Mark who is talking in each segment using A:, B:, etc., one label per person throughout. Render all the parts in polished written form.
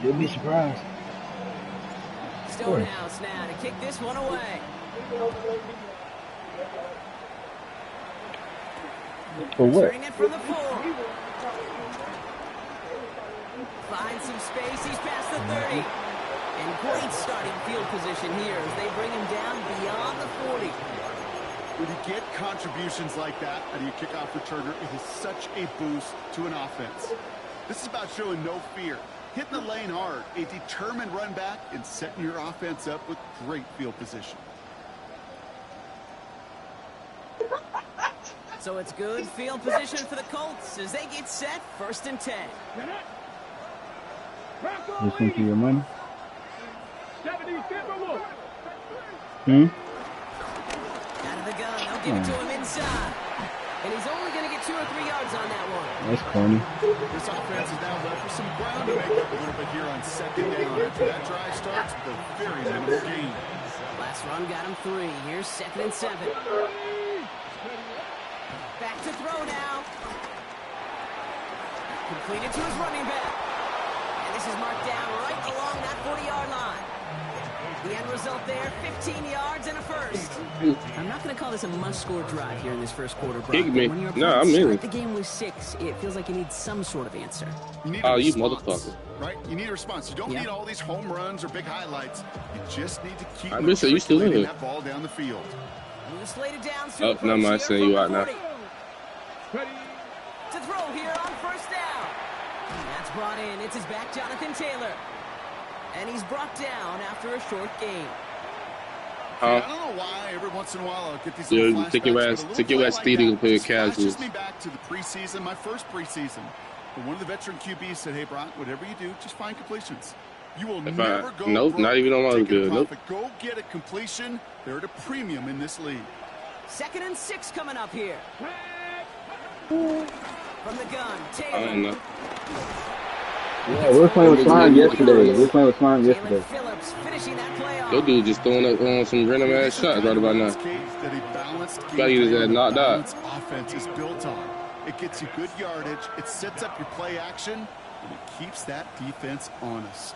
A: You'll be surprised.
B: Stonehouse now to kick this one away.
A: For what?
B: Turning it from the 4. Finds some space. He's past the 30. And great starting field position here as they bring him down beyond the 40.
C: When you get contributions like that out of your kickoff returner, it is such a boost to an offense. This is about showing no fear, hitting the lane hard, a determined run back, and setting your offense up with great field position.
B: So it's good field position for the Colts as they get set 1st and 10.
A: Listen to your money.
B: Out of the gun, they'll give it to him inside. And he's only going to get 2 or 3 yards on that one.
A: That's corny.
C: This offense is now left with some ground to make up a little bit here on 2nd down. After that drive starts with a very minimal gain.
B: Last run got him 3. Here's 2nd and 7. Back to throw now. Completed to his running back. And this is marked down right along that 40-yard line. The end result there, 15 yards and a first. I'm not going to call this a must-score drive here in this first quarter, Brock. When you're
D: I'm in.
B: the game with 6, it feels like you need some sort of answer.
C: You need
D: you motherfucker.
C: Right? You need a response. You don't need all these home runs or big highlights. You just need to keep
D: you still in
C: that ball down the field.
B: Loose laid it down.
D: Oh, no, mind saying you out now.
B: To throw here on 1st down. That's brought in. It's his back, Jonathan Taylor. And he's brought down after a short game.
C: I don't know why every once in a while I'll get these little flashbacks,
D: take your ass steady and play casuals.
C: Flashes me back to the preseason, my first preseason. But one of the veteran QBs said, "Hey, Brock, whatever you do, just find completions. You will never go
D: Nope, not even on my good. Nope.
C: Go get a completion. They're at a premium in this league."
B: 2nd and 6 coming up here. From the gun, Taylor.
D: I don't know.
A: Yeah, we were playing with slime yesterday.
D: Your dude just throwing up on some random ass shots right about now. Gotta get his ass knocked out.
C: Offense is built on. It gets you good yardage. It sets up your play action, and it keeps that defense honest.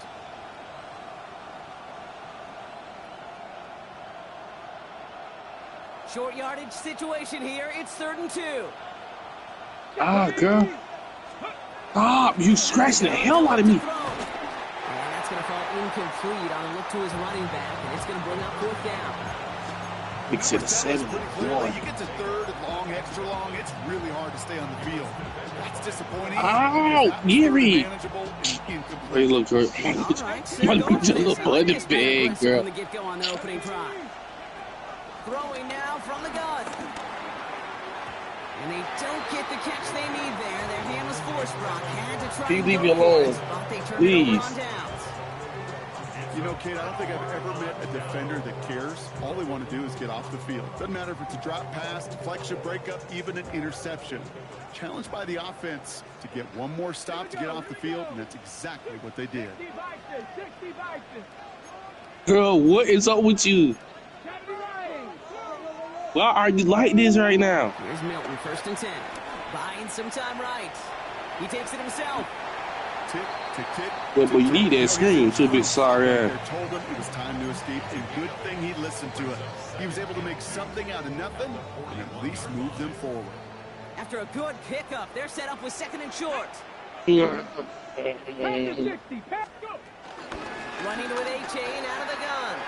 B: Short yardage situation here. It's 3rd and 2.
D: Ah, girl. Stop! You scratching the hell out of me.
B: And that's going to fall incomplete on a look to his running back, and it's going to bring up 4th down.
D: It's at 7.
C: You get to 3rd and long, extra long, it's really hard to stay on the field. That's disappointing.
D: Ow! Gary! Hey, look, girl. My little blood is big, girl.
B: Throwing now from the gun. And they don't get the catch they need there. Their hand was forced, Brock. Had to try.
D: Can you leave me alone? Please.
C: You know, Kate, I don't think I've ever met a defender that cares. All they want to do is get off the field. Doesn't matter if it's a drop pass, deflection, breakup, even an interception. Challenged by the offense to get one more stop to get off the field, and that's exactly what they did.
D: Girl, what is up with you? Why are you like this right now?
B: Here's Milton, 1st and 10. Buying some time right. He takes it himself.
C: Tick, tick, tick.
D: But you need that screen to be sorry.
C: They told him it was time to escape, and good thing he listened to it. He was able to make something out of nothing and at least move them forward.
B: After a good pickup, they're set up with 2nd and short.
D: Yeah.
B: Running with A-Chain out of the gun.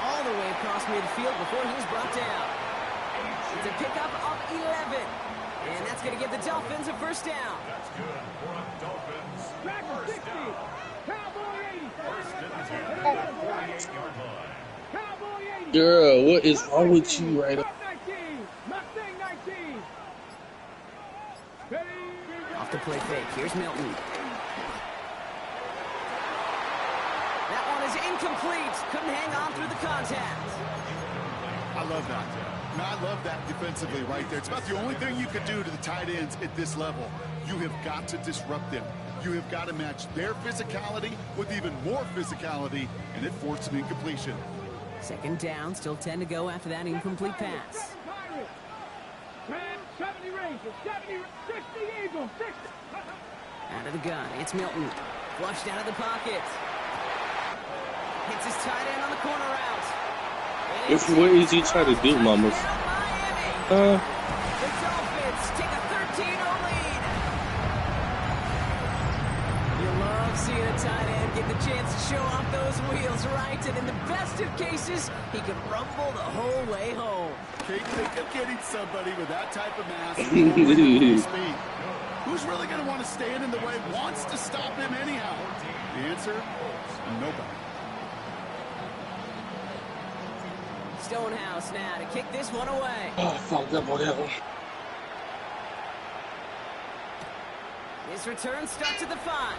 B: All the way across midfield before he was brought down. It's a pickup of 11. And that's going to give the Dolphins a 1st down.
E: That's good for the Dolphins. First down.
D: Girl, what is wrong with you right now?
B: Off the play fake. Here's Milton. That one is incomplete. Couldn't hang on through the contact.
C: I love that. I love that defensively right there. It's about the only thing you could do to the tight ends at this level. You have got to disrupt them. You have got to match their physicality with even more physicality, and it forced an incompletion.
B: 2nd down, still 10 to go after that incomplete pass.
E: 70 Rangers, 70, 60 Eagles, 60.
B: Out of the gun, it's Milton. Flushed out of the pocket. Hits his tight end on the corner route.
D: What is he trying to do, mamas?
B: The Dolphins take a 13-0 lead. You love seeing a tight end get the chance to show off those wheels, right? And in the best of cases, he can rumble the whole way home.
C: Can't think of getting somebody with that type of mass and speed. Who's really going to want to stand in the way, wants to stop him anyhow? The answer, nobody.
B: Stonehouse now to kick this one away.
D: Oh, fuck that one.
B: His return starts at the 5.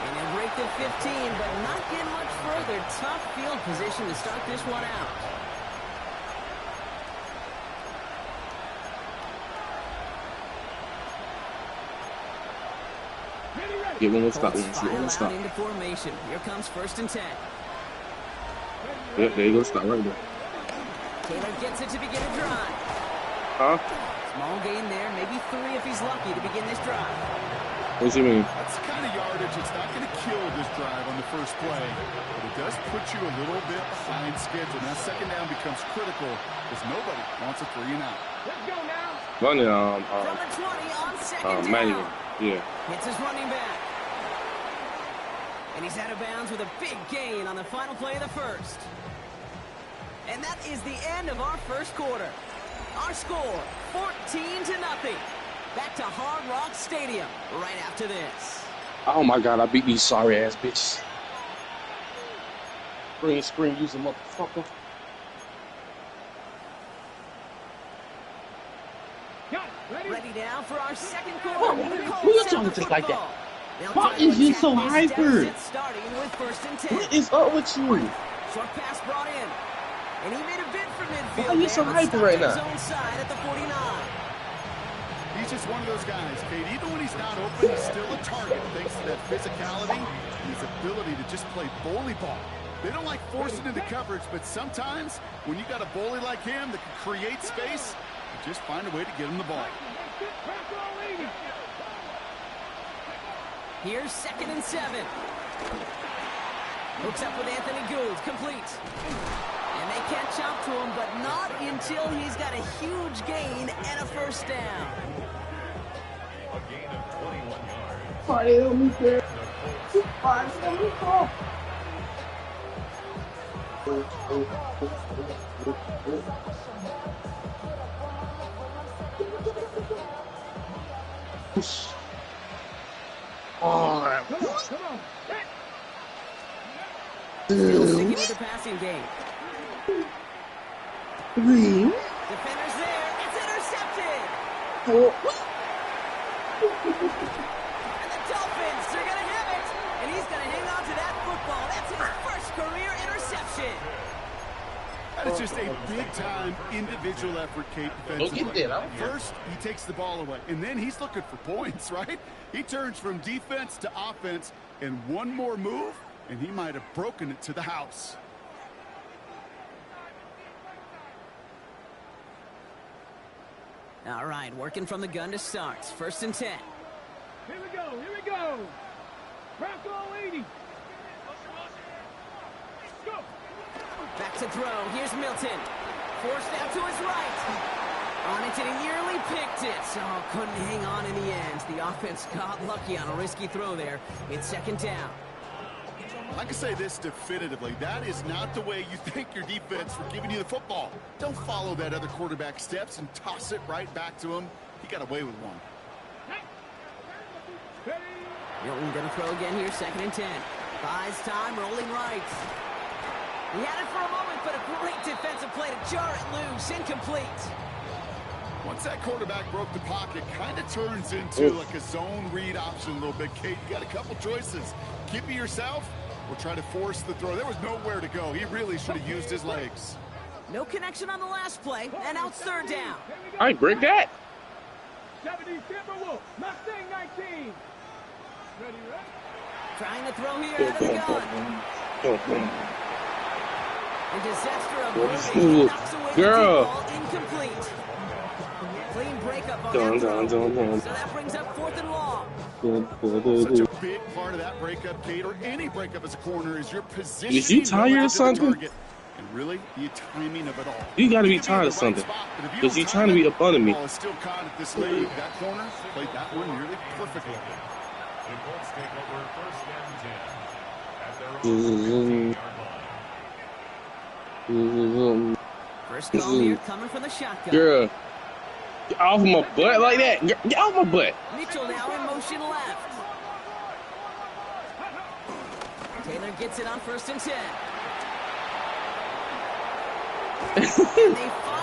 B: And he'll break the 15, but not get much further. Tough field position to start this one out.
D: Get one stop.
B: Colts file out into formation. Here comes 1st and 10.
D: Yep, there you go. Stop right there.
B: Taylor gets it to begin a drive.
D: Huh?
B: Small gain there, maybe 3 if he's lucky to begin this drive.
D: What do you mean?
C: That's the kind of yardage it's not going to kill this drive on the first play, but it does put you a little bit behind schedule. Now second down becomes critical because nobody wants a 3 and out.
E: Let's go now.
D: Running,
B: From the 20 on second
D: Manuel.
B: down.
D: Yeah.
B: Hits his running back. And he's out of bounds with a big gain on the final play of the first. And that is the end of our first quarter. Our score, 14-0. Back to Hard Rock Stadium right after this.
D: Oh my God, I beat these sorry ass bitches. Green screen, use a motherfucker.
B: Ready now for our second quarter.
D: Who you talking to like that? Why is you so hyper?
B: Starting with 1st and 10.
D: What is up with you?
B: Short pass brought in. And he made a bid for midfield.
D: Why are you so hyper right now?
B: His own side at the 49.
C: He's just one of those guys, Kate. Even when he's not open, he's still a target thanks to that physicality and his ability to just play bully ball. They don't like forcing into coverage, but sometimes when you got a bully like him that can create space, you just find a way to get him the ball.
B: Here's 2nd and 7. Hooks up with Anthony Gould, complete. And they catch up to him, but not until he's got a huge gain and a first down.
E: A gain of 21 yards.
B: Still sticking with the passing game. Defenders there. It's intercepted. And the Dolphins are going to have it. And he's going to hang on to that football. That's his first career interception.
C: That is just a big-time individual effort, Kate, defensively. First, he takes the ball away, and then he's looking for points, right? He turns from defense to offense, and one more move, and he might have broken it to the house.
B: All right, working from the gun to start. 1st and 10.
E: Here we go. Bronco 80. Go.
B: Back to throw. Here's Milton. Forced out to his right. On it, and he nearly picked it. So couldn't hang on in the end. The offense got lucky on a risky throw there. It's 2nd down.
C: I can say this definitively. That is not the way you thank your defense for giving you the football. Don't follow that other quarterback steps and toss it right back to him. He got away with one.
B: Milton going to throw again here. 2nd and 10. Buys time, rolling right. He had it for a moment, but a great defensive play to jar it loose. Incomplete.
C: Once that quarterback broke the pocket, kind of turns into like a zone read option a little bit. Kate, you got a couple choices. Keep it yourself or try to force the throw. There was nowhere to go. He really should have used his legs.
B: No connection on the last play, and now it's 3rd down.
D: I ain't break that.
E: 70 Timberwolves, Mustang 19. Ready, right?
B: Trying to throw here out of the gun. A disaster of moving. Knocks away the
D: Girl.
B: ball, incomplete. Clean breakup on that throw. So that brings up 4th and long.
C: Such a big part of that breakup, Kate, or any breakup as a corner, is your positioning.
D: Is you tired or something?
C: And really, the timing of it all.
D: You gotta be tired of something. Because you're trying to be up under me.
C: Ball is still caught at this late. That corner played that one nearly perfectly.
E: The Colts take over 1st and 10 at their own 15-yard line.
B: First call here coming from the shotgun.
D: Girl, get off my butt like that. Get off my butt.
B: Mitchell now in motion left. Taylor gets it on 1st and 10.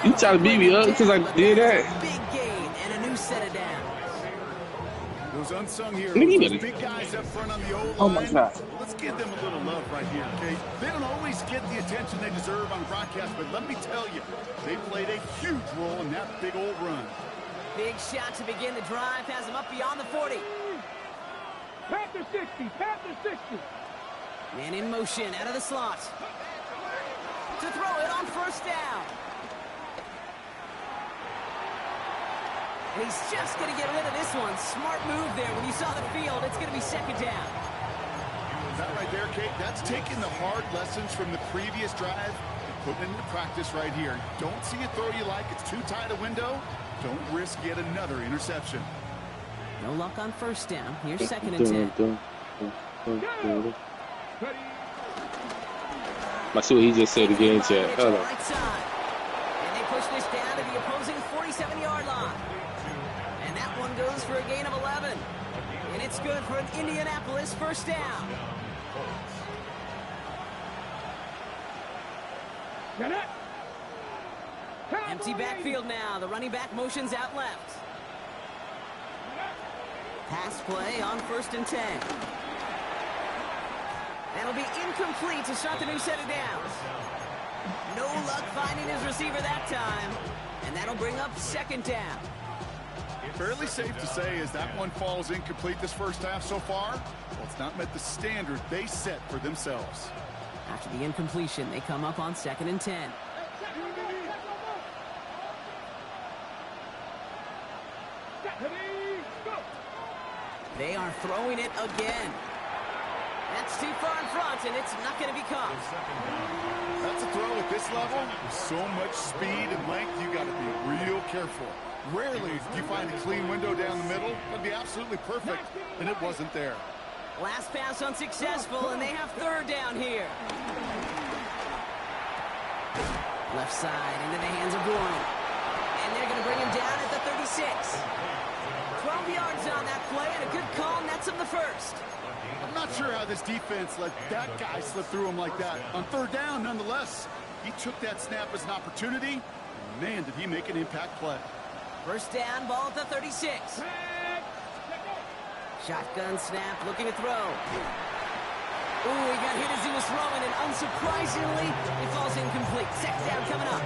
D: You trying to beat me up because I did that?
B: Big gain and a new set of downs.
C: Those unsung heroes,
D: Nigga,
C: those big guys up front on the O-line.
D: Oh my God.
C: Let's give them a little love right here, okay? They don't always get the attention they deserve on broadcast, but let me tell you, they played a huge role in that big old run.
B: Big shot to begin the drive, has him up beyond the 40.
E: Panther 60, Panther 60.
B: Man in motion, out of the slot. To throw it on 1st down. And he's just going to get rid of this one. Smart move there. When you saw the field, it's going to be 2nd down.
C: That right there, Kate, that's taking the hard lessons from the previous drive and putting it into practice right here. Don't see a throw you like. It's too tight a window. Don't risk yet another interception.
B: No luck on 1st down. Here's 2nd and 10.
D: I see what he just said again, chat. Hold on.
B: Right side. And they push this down to the opposing 47-yard line. And that one goes for a gain of 11. And it's good for an Indianapolis 1st down. Empty backfield now. The running back motions out left. Pass play on 1st and 10. That'll be incomplete to start the new set of downs. No luck finding his receiver that time. And that'll bring up 2nd down.
C: Fairly safe to say as that one falls incomplete this first half so far. Well, it's not met the standard they set for themselves.
B: After the incompletion, they come up on 2nd and 10. They are throwing it again. That's too far in front, and it's not going to be caught.
C: That's a throw at this level. With so much speed and length, you got to be real careful. Rarely do you find a clean window down the middle. That'd be absolutely perfect, and it wasn't there.
B: Last pass unsuccessful, and they have 3rd down here. Left side into the hands of Bourne. And they're going to bring him down at the 36. 12 yards on that play, and a good call nets him the 1st.
C: I'm not sure how this defense let that guy slip through him like that. On 3rd down, nonetheless, he took that snap as an opportunity. Man, did he make an impact play.
B: 1st down, ball at the 36. Shotgun snap, looking to throw. Ooh, he got hit as he was throwing, and unsurprisingly, it falls incomplete. 2nd down coming up.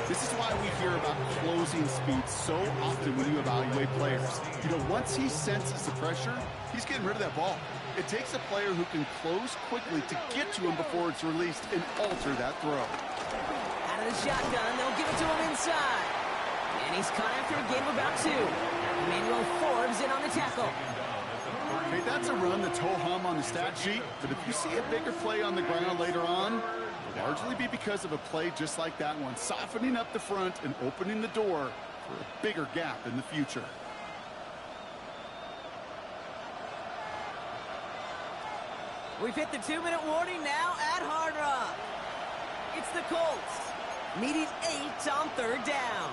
C: This is why we hear about closing speed so often when you evaluate players. You know, once he senses the pressure, he's getting rid of that ball. It takes a player who can close quickly to get to him before it's released and alter that throw.
B: Out of the shotgun, they'll give it to him inside. And he's caught after a gain of about 2. Emmanuel Forbes in on the tackle.
C: Okay, that's a run that's ho-hum on the stat sheet, but if you see a bigger play on the ground later on, it'll largely be because of a play just like that one, softening up the front and opening the door for a bigger gap in the future.
B: We've hit the 2-minute warning now at Hard Rock. It's the Colts, needing 8 on 3rd down.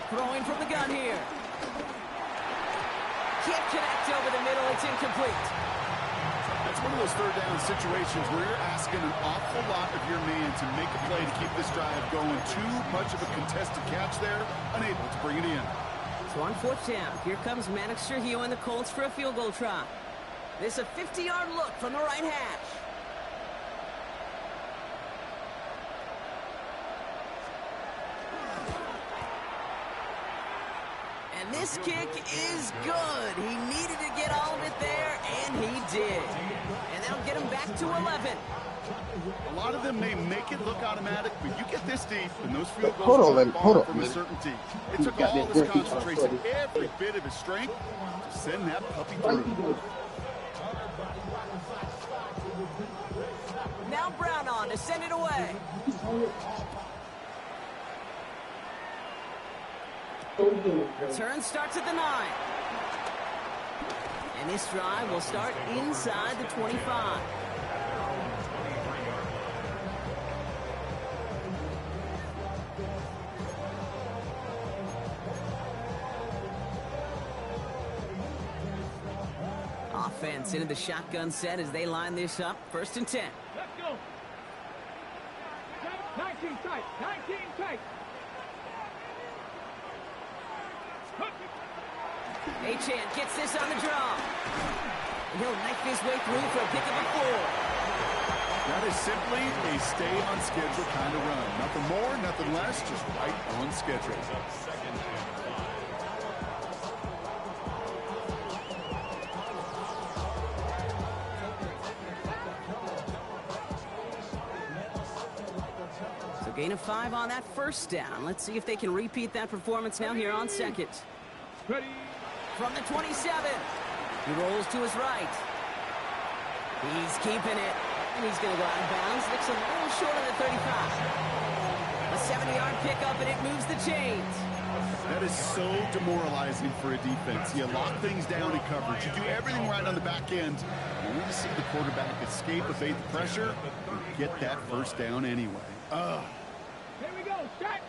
B: Throwing from the gun here. Can't connect over the middle. It's incomplete.
C: That's one of those 3rd down situations where you're asking an awful lot of your man to make a play to keep this drive going. Too much of a contested catch there, unable to bring it in.
B: So on 4th down, here comes Maddox Trujillo and the Colts for a field goal try. This a 50-yard look from the right hash. And this kick is good. He needed to get all of it there, and he did. And that'll get him back to 11.
C: A lot of them may make it look automatic, but you get this deep, and those field goals aren't far from a certainty. It took all his concentration, every bit of his strength, to send that puppy through.
B: Now Brown on to send it away. Return starts at the 9. And this drive will start inside the 25. Offense into the shotgun set as they line this up. 1st and 10.
E: Let's go. 19 tight. 19 tight.
B: Achane gets this on the draw. And he'll knife his way through for a pick of a 4.
C: That is simply a stay on schedule kind of run. Nothing more, nothing less, just right on schedule.
B: So gain of 5 on that 1st down. Let's see if they can repeat that performance now here on 2nd.
E: Ready.
B: From the 27. He rolls to his right. He's keeping it. And he's going to go out of bounds. Looks a little short of the 35. A 70-yard pickup, and it moves the chains.
C: That is so demoralizing for a defense. You lock things down in coverage. You do everything right on the back end. You want to see the quarterback escape, evade the pressure, and get that 1st down anyway.
E: Here we go. Strike.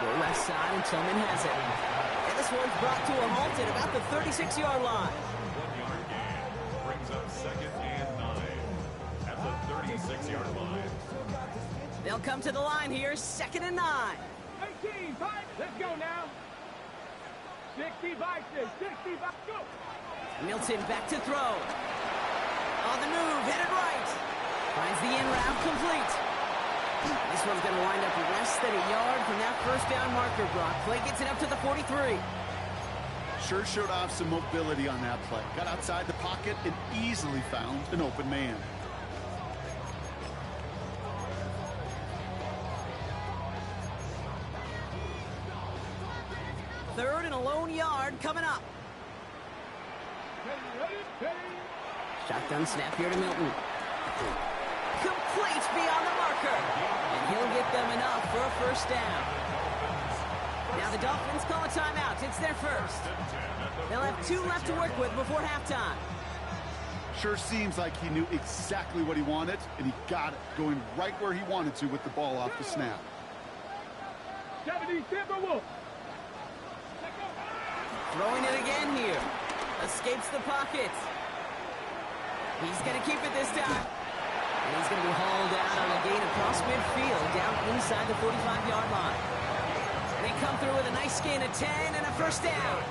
B: Go left side, and Tillman has it. And this one's brought to a halt at about the 36-yard line.
E: 1-yard gain brings up 2nd and 9 at the 36-yard line.
B: They'll come to the line here, 2nd and 9.
E: 18, 5. Let's go now. 60 vices. 60 vices. Go.
B: Milton back to throw. On the move, headed right. Finds the in route complete. This one's going to wind up less than a yard from that 1st down marker, Brock. Play gets it up to the 43.
C: Sure showed off some mobility on that play. Got outside the pocket and easily found an open man.
B: Third and a lone yard coming up. Shotgun snap here to Milton. Complete beyond the marker. And he'll get them enough for a 1st down. Now the Dolphins call a timeout. It's their 1st. They'll have 2 left to work with before halftime.
C: Sure seems like he knew exactly what he wanted, and he got it, going right where he wanted to with the ball off the snap.
E: 70 Timberwolves.
B: Throwing it again here. Escapes the pocket. He's going to keep it this time. And he's going to be hauled out on a gain across midfield down inside the 45-yard line. And they come through with a nice gain of 10 and a 1st down.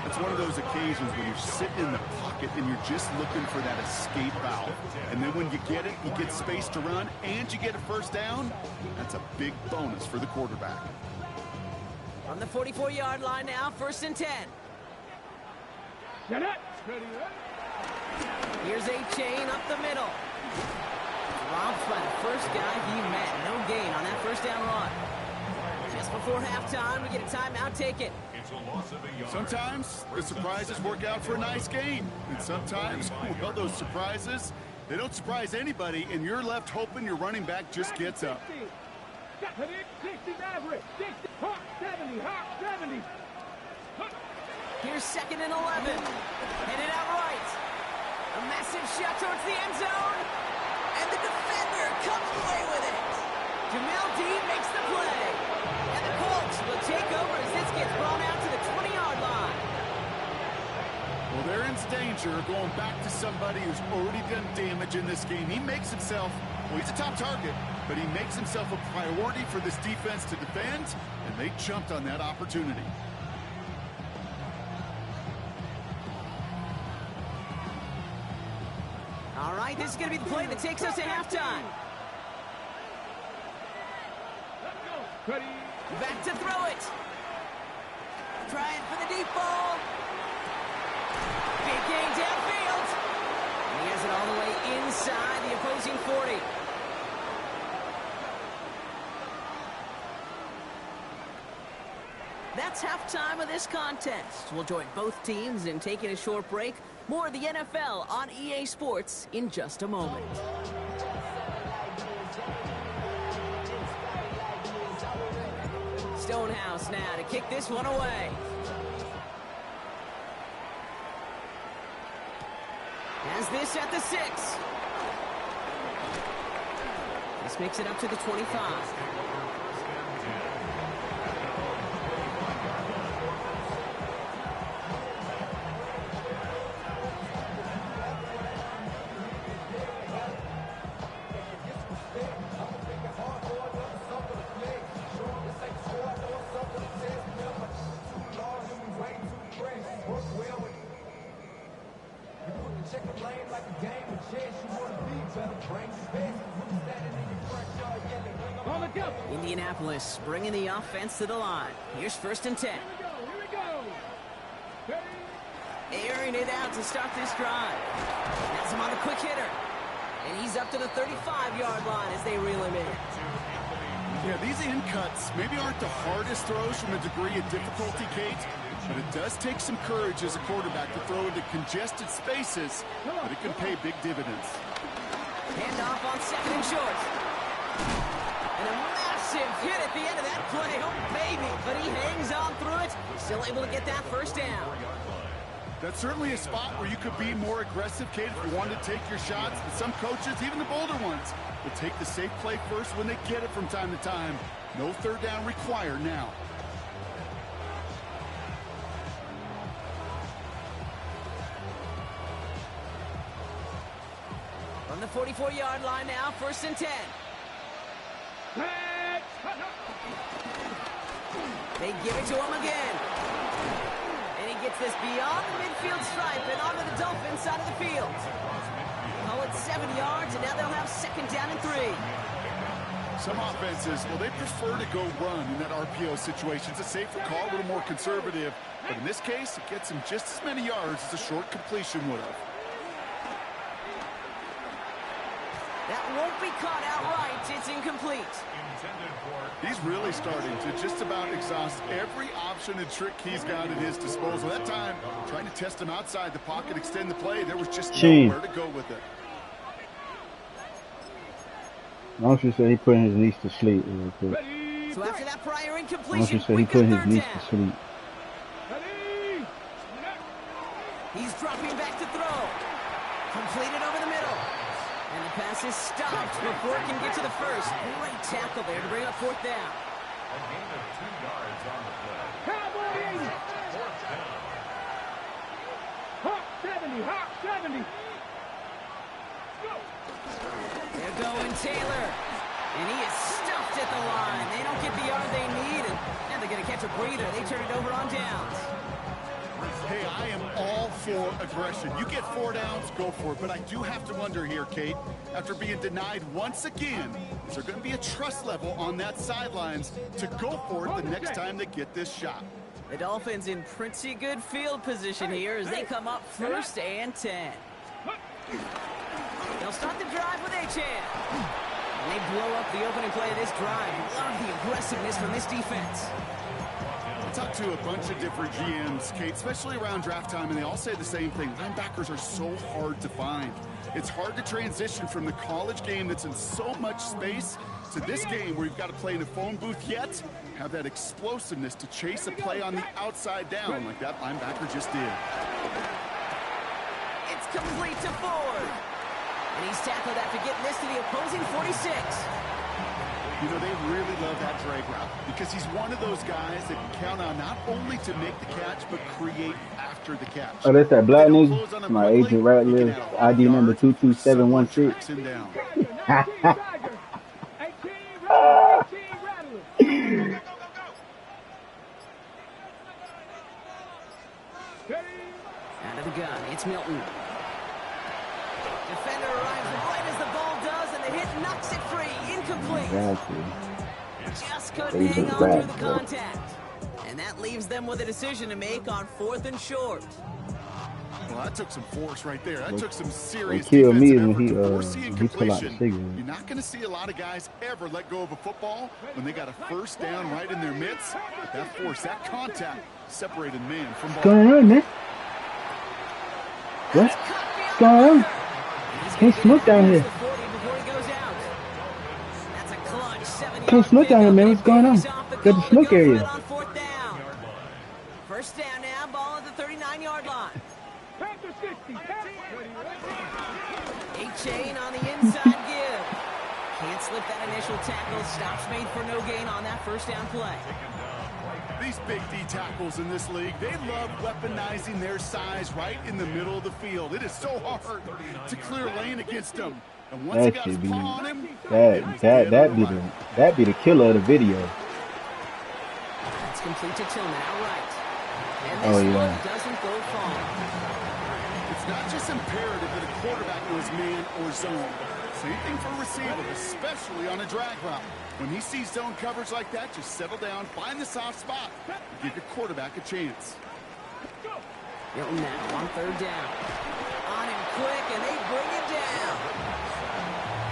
C: It's one of those occasions when you're sitting in the pocket and you're just looking for that escape valve. And then when you get it, you get space to run, and you get a 1st down. That's a big bonus for the quarterback.
B: On the 44-yard line now, 1st and 10.
E: Get it. Ready.
B: Here's Achane up the middle. Dropped by the 1st guy he met. No gain on that 1st down run. Just before halftime, we get a timeout taken.
C: Sometimes the surprises work out for a nice game. And sometimes, well, those surprises, they don't surprise anybody, and you're left hoping your running back just gets up.
E: 60 average. 60. Hawk 70. Hawk 70.
B: Here's 2nd and 11. Headed out right. A massive shot towards the end zone. And the defender comes away with it. Jamel Dean makes the play. And the Colts will take over as this gets brought out to the 20-yard line.
C: Well, they're in danger going back to somebody who's already done damage in this game. He makes himself, well, he's a top target, but he makes himself a priority for this defense to defend, and they jumped on that opportunity.
B: All right, this is going to be the play that takes us to halftime.
E: Ready.
B: Back to throw it. trying for the deep ball. Big gain downfield. And he has it all the way inside the opposing 40. That's halftime of this contest. We'll join both teams in taking a short break. More of the NFL on EA Sports in just a moment. Stonehouse now to kick this one away. Has this at the 6. This makes it up to the 25. Indianapolis bringing the offense to the line. Here's 1st and 10.
E: Here we go.
B: Airing it out to start this drive. Has him on a quick hitter. And he's up to the 35-yard line as they reel him in.
C: Yeah, these in cuts maybe aren't the hardest throws from a degree of difficulty, Kate, but it does take some courage as a quarterback to throw into congested spaces, but it can pay big dividends.
B: Handoff on 2nd and short. And a massive hit at the end of that play. Oh, baby. But he hangs on through it. Still able to get that 1st down.
C: That's certainly a spot where you could be more aggressive, Kate, if you wanted to take your shots. But some coaches, even the bolder ones, will take the safe play first when they get it from time to time. No 3rd down required now.
B: From the 44-yard line now, 1st and 10. They give it to him again. And he gets this beyond the midfield stripe and onto the Dolphins side of the field. Oh, it's 7 yards, and now they'll have 2nd down and 3.
C: Some offenses, well, they prefer to go run in that RPO situation. It's a safer call, a little more conservative. But in this case, it gets him just as many yards as a short completion would have.
B: That won't be caught outright. It's incomplete.
C: He's really starting to just about exhaust every option and trick he's got at his disposal. That time, trying to test him outside the pocket, extend the play, there was just nowhere to go with it.
A: I want you to say he putting his niece to sleep real quick.
B: So after that prior
A: I want
B: incompletion,
A: you to say he putting his niece to sleep.
B: he's dropping back to throw. Completed over the middle. And the pass is stopped before it can get to the 1st. Great tackle there to bring up 4th down.
F: A gain of 2 yards on the play.
E: Cowboys!
F: 4th down.
E: Hawk 70, Hawk 70.
B: They're going Taylor. And he is stuffed at the line. They don't get the yard they need. And they're going to catch a breather. They turn it over on downs.
C: Hey, I am all for aggression. You get 4 downs, go for it. But I do have to wonder here, Kate, after being denied once again, is there going to be a trust level on that sidelines to go for it the next time they get this shot?
B: The Dolphins in pretty good field position here as they come up 1st and 10. They'll start the drive with Achane. And they blow up the opening play of this drive. Love the aggressiveness from this defense.
C: I talked to a bunch of different GMs, Kate, especially around draft time, and they all say the same thing. Linebackers are so hard to find. It's hard to transition from the college game that's in so much space to this game where you've got to play in a phone booth, yet have that explosiveness to chase a play on the outside down like that linebacker just did.
B: It's complete to Ford. And he's tackled after getting this to the opposing 46.
C: You know, they really love that drag route because he's one of those guys that can count on not only to make the catch, but create after the catch.
A: Oh, that's that black nigga? My agent Ratliff, ID number 22716.
B: Out of the gun, it's Milton. Defender arrives right as the ball does, and the hit knocks it free. Incomplete.
A: Exactly.
B: Just couldn't hang on through the contact. And that leaves them with a decision to make on 4th and short.
C: Well, that took some force right there. That took some serious
A: What killed me
C: defensive
A: is
C: effort to
A: when
C: force the
A: he pull out the
C: incompletion.
A: cigarette.
C: You're not going to see a lot of guys ever let go of a football when they got a first down right in their midst. That force, that contact, separated man from ball.
A: What's going on, man? What's going on? Can't smoke down here. Can't smoke down here, man. What's going on? Got the smoke area.
B: First down now, ball at the 39-yard line. A-Chain on the inside give. Can't slip that initial tackle. Stops made for no gain on that first down play.
C: These big D tackles in this league, they love weaponizing their size right in the middle of the field. It is so hard to clear lane against them. And once he got his paw on him,
A: that'd be the killer of the video.
B: It's complete to Tillman outright. And
A: Oh,
B: this
A: yeah.
B: one doesn't go far.
C: it's not just imperative that a quarterback knows man or zone. Same thing for a receiver, especially on a drag route. When he sees zone coverage like that, just settle down, find the soft spot, and give your quarterback a chance.
B: Hilton now on 3rd down. On him quick, and they bring him down.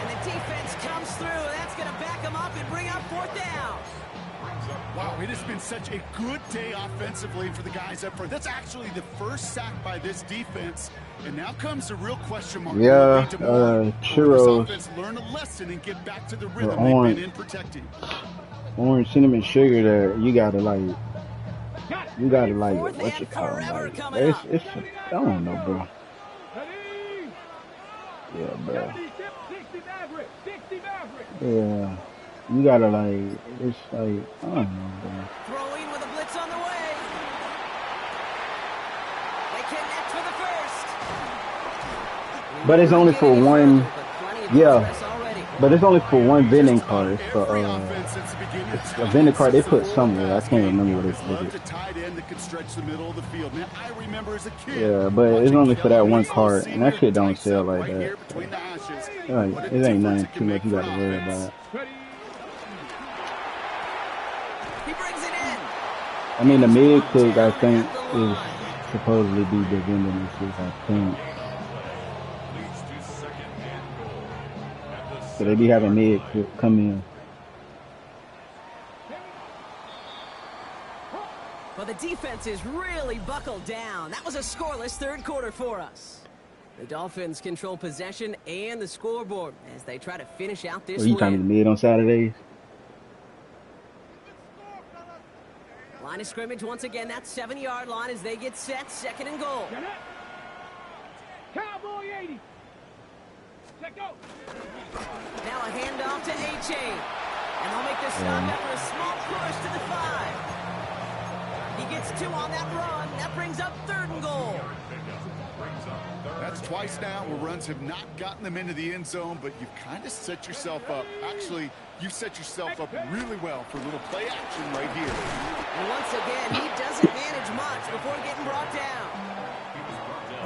B: And the defense comes through. That's going to back him up and bring up 4th down.
C: Wow, it has been such a good day offensively for the guys up front. That's actually the first sack by this defense. And now comes the real question mark.
A: Yeah,
C: Will
A: churros.
C: this offense learn a lesson and get back to the rhythm
A: orange.
C: they've been in protecting?
A: Orange cinnamon sugar there. You gotta like,
B: Fourth
A: what you
B: and
A: call it?
B: forever
A: Like,
B: coming
A: it's,
B: up.
A: it's, I don't know, bro. Yeah, bro.
E: 60 Maverick.
A: Yeah. You gotta like, it's like, I don't know, bro.
B: Throwing with a blitz on the way. They connect for the first.
A: But it's only for one,
B: But plenty of
A: yeah.
B: progress already.
A: But it's only for one vending card. It's for,
C: Every offense since the beginning of
A: it's a
C: time
A: vending card they
C: has
A: put
C: a
A: somewhere. I can't remember what
C: Love
A: it
C: to
A: is.
C: tight end that could stretch the middle of the field. Man, I remember as a kid.
A: Yeah, but it's
C: watching
A: only for that
C: Kelly
A: one
C: Winslow
A: card, and that
C: Sr.
A: shit don't
C: dice
A: sell
C: up
A: like
C: right
A: that.
C: here between the hashes.
A: Like,
C: What a
A: it ain't
C: difference
A: nothing
C: it can
A: too much
C: make
A: you
C: for
A: got to worry
C: offense.
A: about.
B: He brings it in.
A: I mean, the mid cook, I think, is supposedly be the vending machine, I think.
F: Leads to second and goal. At the
A: So they be having mid cook come in.
B: Well, the defense is really buckled down. That was a scoreless 3rd quarter for us. The Dolphins control possession and the scoreboard as they try to finish out this
A: What, you talking to
B: win.
A: the mid on Saturdays?
B: Line of scrimmage once again, that 7-yard line as they get set, 2nd and goal.
E: Cowboy 80. Let go.
B: Now a handoff to A-Chain. And they'll make the stop after a small push to the 5. He gets 2 on that run. That brings up 3rd and goal.
C: That's twice now where runs have not gotten them into the end zone, but you've kind of set yourself up. Actually, you set yourself up really well for a little play action right here.
B: And once again, he doesn't manage much before getting brought down.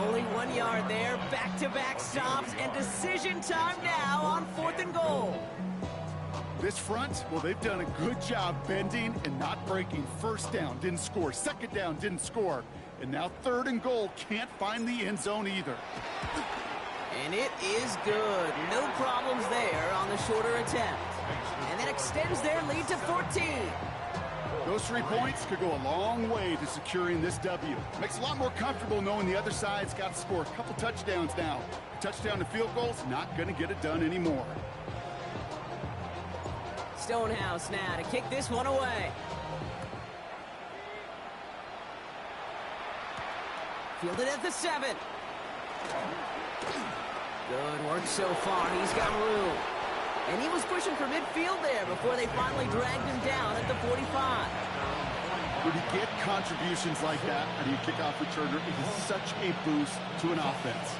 B: Only 1 yard there, back-to-back stops, and decision time now on 4th and goal.
C: This front, well, they've done a good job bending and not breaking. First down, didn't score. Second down, didn't score. And now 3rd and goal, can't find the end zone either.
B: And it is good. No problems there on the shorter attempt. And that extends their lead to 14.
C: Those 3 points could go a long way to securing this W. Makes it a lot more comfortable knowing the other side's got to score a couple touchdowns now. A touchdown to field goals, not going to get it done anymore.
B: Stonehouse now to kick this one away. Fielded at the 7. Good work so far. He's got room. And he was pushing for midfield there before they finally dragged him down at the 45.
C: When you get contributions like that out of your kickoff returner, it is such a boost to an offense.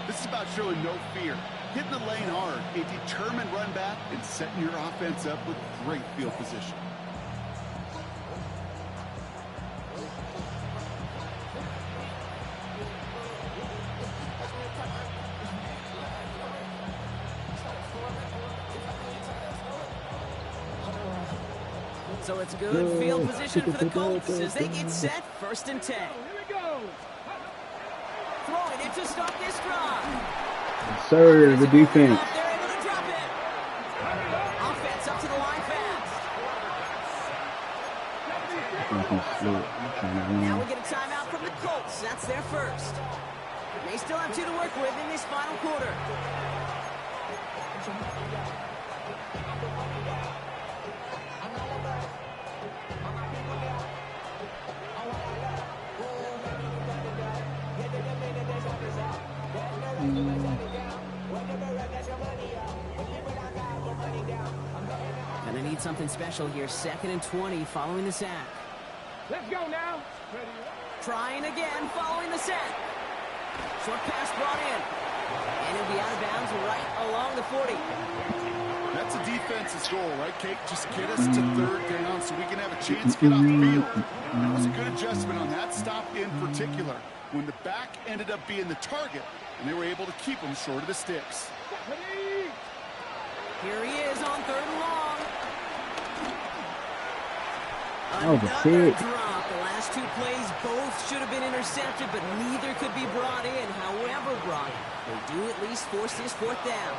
C: This is about showing no fear, hitting the lane hard, a determined run back, and setting your offense up with great field position.
B: So it's good field position for the Colts as they get set, 1st and 10.
E: Here we go.
B: Throwing it to start this drive.
A: Sir, the defense.
B: They're able to drop it. Offense up to the line fast. Now we get a timeout from the Colts. That's their first. They still have 2 to work with in this final quarter. Gonna need something special here. 2nd and 20 following the sack.
E: Let's go now.
B: Trying again following the sack. Short pass brought in. And it'll be out of bounds right along the 40.
C: That's a defense's goal, right, Kate? Just get us to 3rd down so we can have a chance to get off the field. That was a good adjustment on that stop in particular, when the back ended up being the target, and they were able to keep him short of the sticks.
B: Here he is on 3rd and long.
A: Oh, the
B: Another
A: pick.
B: drop. The last 2 plays both should have been intercepted, but neither could be brought in. However, Brock, they do at least force this 4th down.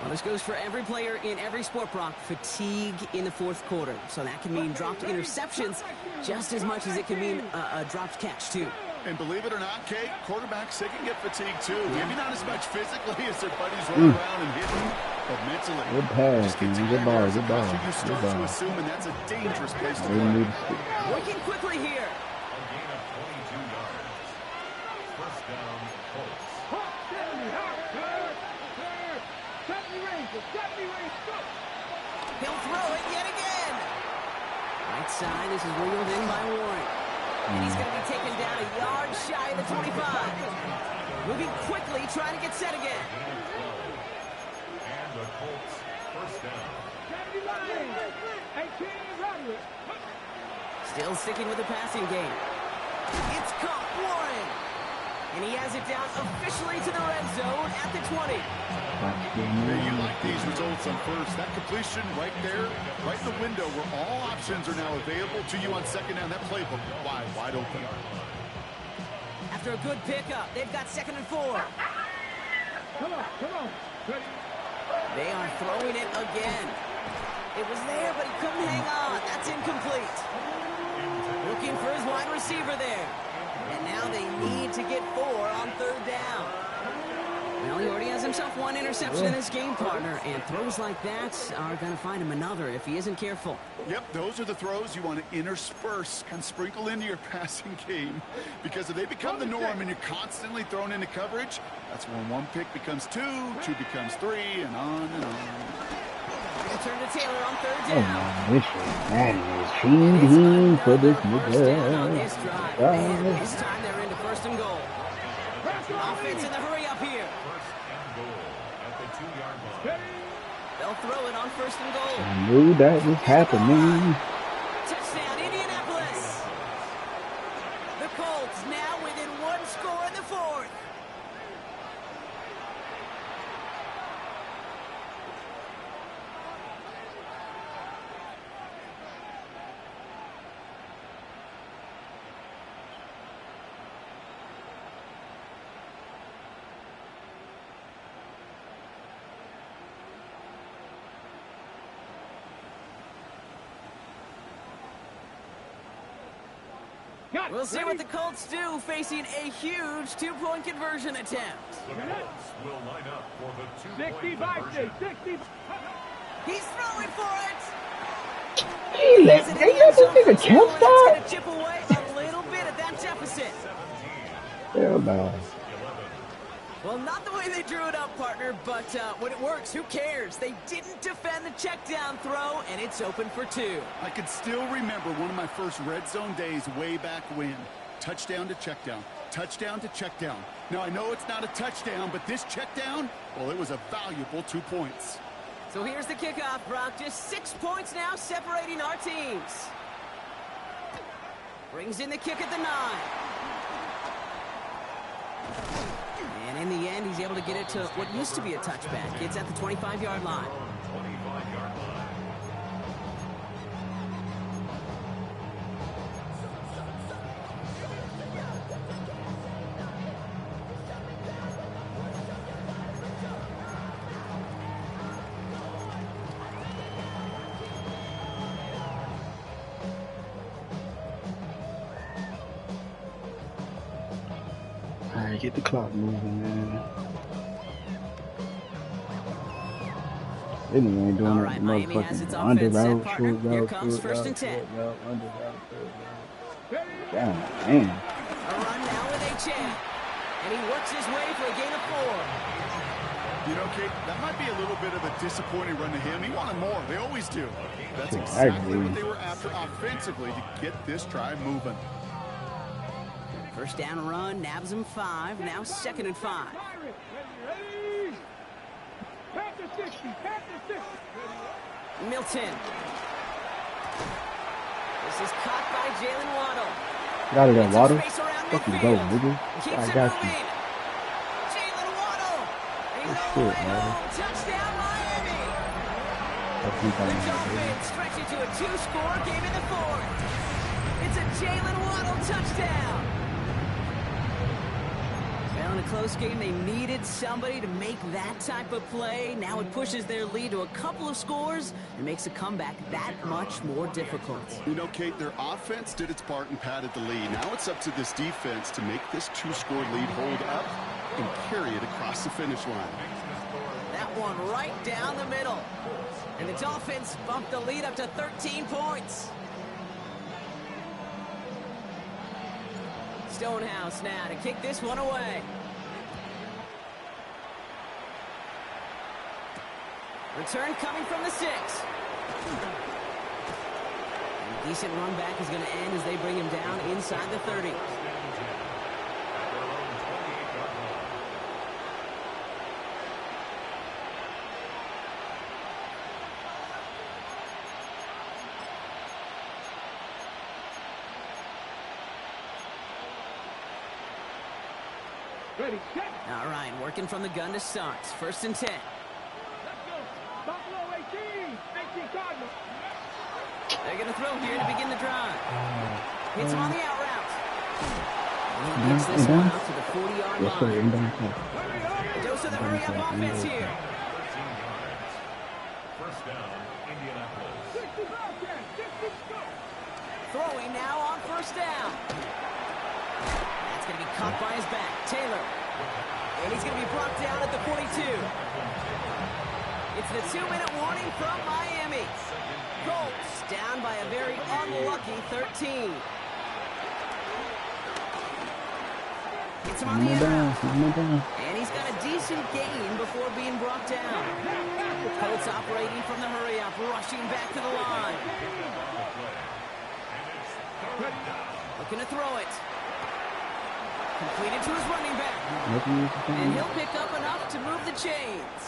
B: Well, this goes for every player in every sport, Brock. Fatigue in the 4th quarter. So that can mean dropped interceptions just as much as it can mean a dropped catch, too.
C: And believe it or not, Kate, quarterbacks, they can get fatigued, too. Maybe not as much physically as their buddies running around and hitting, but mentally.
A: Good pass,
C: Just get
A: man.
C: tired
A: Good ball,
C: as a
A: good ball,
C: rusher, you
A: good
C: start
A: ball.
C: to assume, and that's a dangerous place to
A: They
C: play.
A: need to stick.
B: Working quickly here.
F: A gain of 22 yards. 1st down, Colts.
B: He'll throw it yet again. Right side, this is wheeled in by Warren. And he's going to be taken down a yard shy of the 25. Moving quickly, trying to get set again.
F: And the Colts, 1st down.
B: Still sticking with the passing game. It's caught, Warren. And he has it down officially to the red zone at the 20.
C: Yeah, you like these results on 1st. That completion right there, right in the window where all options are now available to you on 2nd down. That playbook wide open.
B: After a good pickup, they've got 2nd and 4.
E: Come on. Ready?
B: They are throwing it again. It was there, but he couldn't hang on. That's incomplete. Looking for his wide receiver there. And now they need to get 4 on 3rd down. Well, he already has himself 1 interception in his game, partner, and throws like that are going to find him another if he isn't careful.
C: Yep, those are the throws you want to intersperse, kind of sprinkle into your passing game. Because if they become the norm and you're constantly thrown into coverage, that's when 1 pick becomes 2, 2 becomes 3, and on and on.
B: They'll turn to Taylor on 3rd
A: Oh,
B: down.
A: man, that is cheating for this
B: First down on this
A: nigga.
B: drive. And this time they're into 1st and goal. Offense in the hurry up here.
F: 1st and goal at the 2-yard line.
B: They'll throw it on 1st and goal.
A: I knew that was happening.
B: Touchdown, Indianapolis. The Colts now within 1 score in the 4th. We'll see what the Colts do facing a huge 2-point conversion attempt.
F: The Colts will line up for the
E: 60
F: 2-point
E: by
F: conversion.
E: 60.
B: He's throwing for it.
A: He let this nigga catch
B: It's
A: that?
B: going to chip away a little bit at that deficit.
A: Hell no.
B: Well, not the way they drew it up, partner, but when it works, who cares? They didn't defend the check down throw, and it's open for 2.
C: I can still remember one of my first red zone days way back when. Touchdown to check down. Touchdown to check down. Now, I know it's not a touchdown, but this check down, well, it was a valuable 2 points.
B: So here's the kickoff, Brock. Just 6 points now separating our teams. Brings in the kick at the 9. And in the end, he's able to get it to what used to be a touchback. It's at the 25-yard line.
F: 25-yard line.
A: Get the clock moving, man. They ain't doing
B: All
A: that
B: right, Miami has its
A: motherfucking under
B: offense set,
A: route,
B: partner.
A: short
B: Here
A: route,
B: comes
A: short
B: first
A: route,
B: and 10.
A: short route, under route, short route. God damn.
B: A run now with H.A. And he works his way for a gain of 4.
C: You know, Kate, that might be a little bit of a disappointing run to him. He wanted more. They always do. That's exactly what they were after offensively to get this drive moving.
B: First down run, nabs him 5. Now 2nd and 5.
E: Ready? Pass to 60. Pass to 60.
B: Milton. This is caught by Jalen Waddle.
A: Get out of there, Waddle.
B: Space around
A: Fucking go,
B: midfield.
A: nigga.
B: Keeps
A: I
B: it
A: got you.
B: moving. Jalen Waddle. He's
A: Good
B: all the way
A: shit, man.
B: home. Touchdown, Miami.
A: That's what
B: The
A: I'm talking
B: Dolphins stretch it to a 2-score game in the 4th. It's a Jalen Waddle touchdown. Well, in a close game, they needed somebody to make that type of play. Now it pushes their lead to a couple of scores and makes a comeback that much more difficult.
C: You know, Kate, their offense did its part and padded the lead. Now it's up to this defense to make this 2-score lead hold up and carry it across the finish line.
B: That one right down the middle. And the Dolphins bumped the lead up to 13 points. Stonehouse now to kick this one away. Return coming from the 6. And a decent run back is going to end as they bring him down inside the 30.
E: Ready, set.
B: All right, working from the gun to start. 1st and 10.
E: Let's go. Buffalo 18. 18 Cardinals.
B: They're going to throw here to begin the drive. Hits him on the out route. And he gets this one out to the 40-yard
A: Yes, sir.
B: line.
E: Hurry up.
B: A dose of the hurry-up offense here.
F: First down, Indianapolis.
E: 60 Bobcats. 60 go.
B: Throwing now on 1st down. That's going to be caught by his back. Taylor. And he's going to be brought down at the 42. It's the 2-minute warning from Miami. Colts down by a very unlucky 13. Gets him on the out. And he's got a decent gain before being brought down. Colts operating from the hurry-up, rushing back to the line. Looking to throw it. Completed to his running back. And he'll pick up enough to move the chains.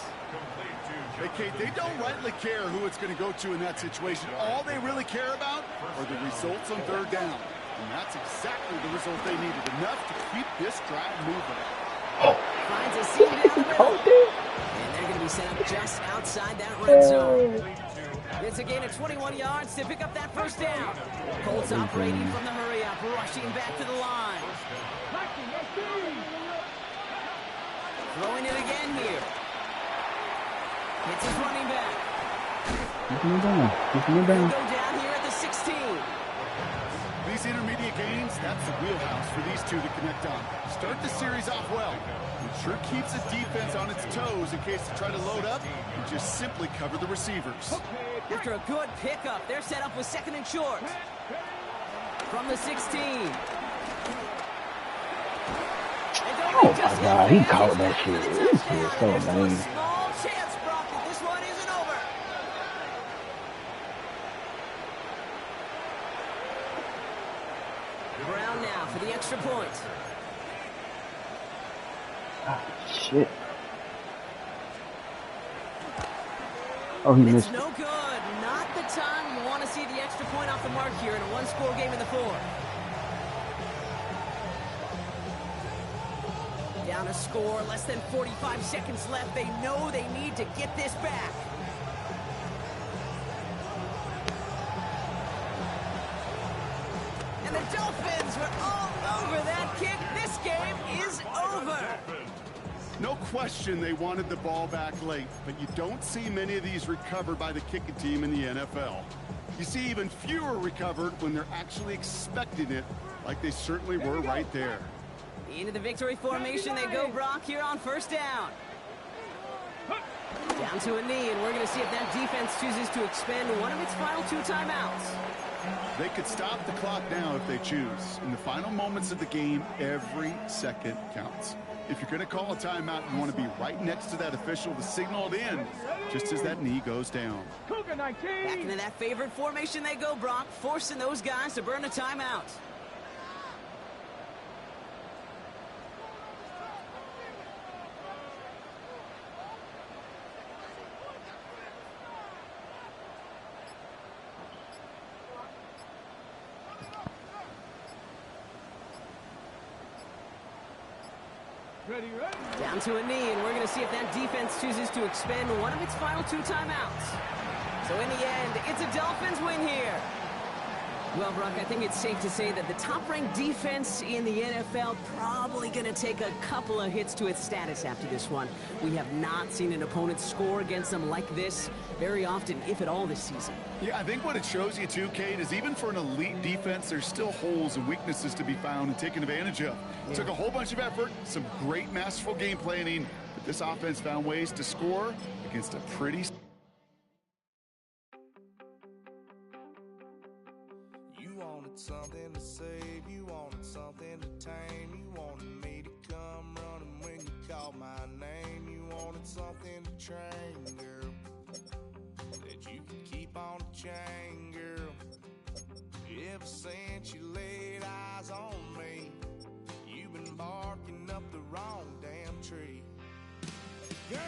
C: Hey, Kate, they don't rightly care who it's going to go to in that situation. All they really care about are the results on 3rd down. And that's exactly the result they needed. Enough to keep this drive moving.
B: Finds a seam down the middle. And they're going to be set up just outside that red zone. It's a gain of 21 yards to pick up that 1st down. Colts operating from the hurry-up, rushing back to the line. Throwing it again here. Hits his running back.
A: Keep me
B: He'll
A: down.
B: go down here at the 16.
C: These intermediate gains, that's the wheelhouse for these two to connect on. Start the series off well. It sure keeps the defense on its toes in case they try to load up and just simply cover the receivers.
B: After a good pickup, they're set up with 2nd and short. From the 16.
A: Oh my God, he caught that shit. This is so lame.
B: Small chance, Brock, that this one isn't over. Brown now for the extra point.
A: Ah, shit. Oh, he
B: It's
A: missed.
B: no good. Not the time you want to see the extra point off the mark here in a 1-score game in the 4th. Down a score, less than 45 seconds left. They know they need to get this back. And the Dolphins were all over that kick. This game is over.
C: No question they wanted the ball back late, but you don't see many of these recovered by the kicking team in the NFL. You see even fewer recovered when they're actually expecting it, like they certainly were right there.
B: Into the victory formation they go, Brock, here on first down. Down to a knee, and we're going to see if that defense chooses to expend one of its final 2 timeouts.
C: They could stop the clock now if they choose. In the final moments of the game, every second counts. If you're going to call a timeout, you want to be right next to that official to signal it in just as that knee goes down.
B: Back into that favorite formation they go, Brock, forcing those guys to burn a timeout.
E: Ready.
B: Down to a knee, and we're going to see if that defense chooses to expend one of its final 2 timeouts. So in the end, it's a Dolphins win here. Well, Brock, I think it's safe to say that the top-ranked defense in the NFL probably going to take a couple of hits to its status after this one. We have not seen an opponent score against them like this very often, if at all, this season.
C: Yeah, I think what it shows you too, Kate, is even for an elite defense, there's still holes and weaknesses to be found and taken advantage of. It took a whole bunch of effort, some great masterful game planning, but this offense found ways to score against a pretty...
G: Something to save, you wanted something to tame, you wanted me to come running when you called my name, you wanted something to train, girl, that you could keep on the chain, girl. Ever since you laid eyes on me, you've been barking up the wrong damn tree. Girl,